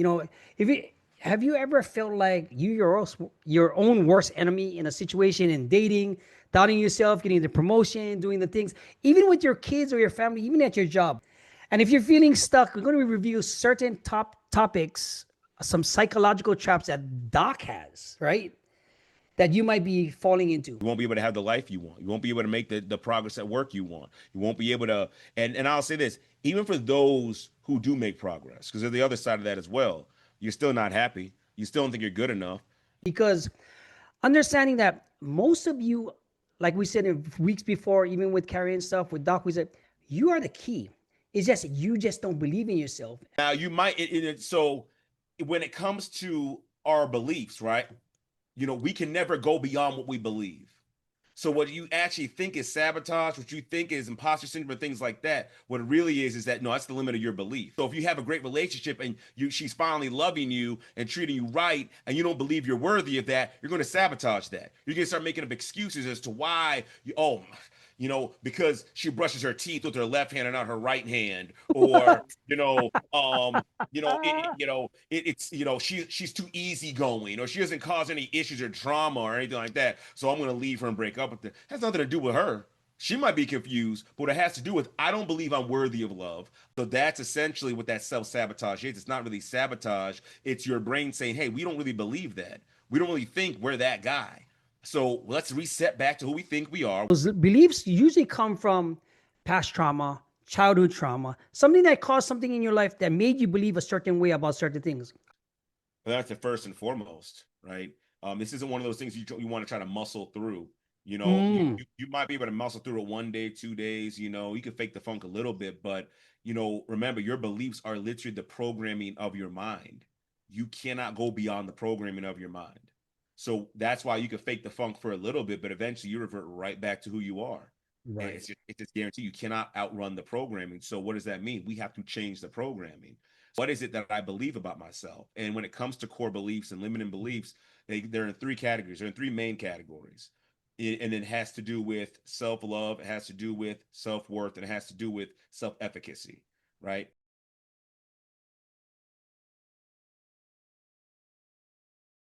You know, if you have you ever felt like your own worst enemy in a situation in dating, doubting yourself, getting the promotion, doing the things, even with your kids or your family, even at your job. And if you're feeling stuck, we're going to review certain top topics, some psychological traps that Doc has, right? That you might be falling into. You won't be able to have the life you want. You won't be able to make the progress at work you want. You won't be able to, and I'll say this, even for those who do make progress, because there's the other side of that as well. You're still not happy. You still don't think you're good enough. Because understanding that most of you, like we said in weeks before, even with carrying stuff with Doc, we said you are the key. It's just you just don't believe in yourself. Now you might so when it comes to our beliefs, right? We can never go beyond what we believe. So what you actually think is sabotage, what you think is imposter syndrome, and things like that, what it really is that no, that's the limit of your belief. So if you have a great relationship and she's finally loving you and treating you right, and you don't believe you're worthy of that, you're going to sabotage that. You're going to start making up excuses as to why because she brushes her teeth with her left hand and not her right hand, or she's too easygoing, or she doesn't cause any issues or drama or anything like that. So I'm going to leave her and break up with her. It has nothing to do with her. She might be confused, but it has to do with I don't believe I'm worthy of love. So that's essentially what that self-sabotage is. It's not really sabotage. It's your brain saying, hey, we don't really believe that. We don't really think we're that guy. So let's reset back to who we think we are. Those beliefs usually come from past trauma, childhood trauma, something that caused something in your life that made you believe a certain way about certain things. But that's the first and foremost, right? This isn't one of those things you want to try to muscle through. Mm. You might be able to muscle through it one day, 2 days. You can fake the funk a little bit, but remember, your beliefs are literally the programming of your mind. You cannot go beyond the programming of your mind. So that's why you can fake the funk for a little bit, but eventually you revert right back to who you are. And Right. it's just guaranteed you cannot outrun the programming. So what does that mean? We have to change the programming. What is it that I believe about myself? And when it comes to core beliefs and limiting beliefs, they're in three categories. They're in three main categories. And it has to do with self-love, it has to do with self-worth, and it has to do with self-efficacy, right?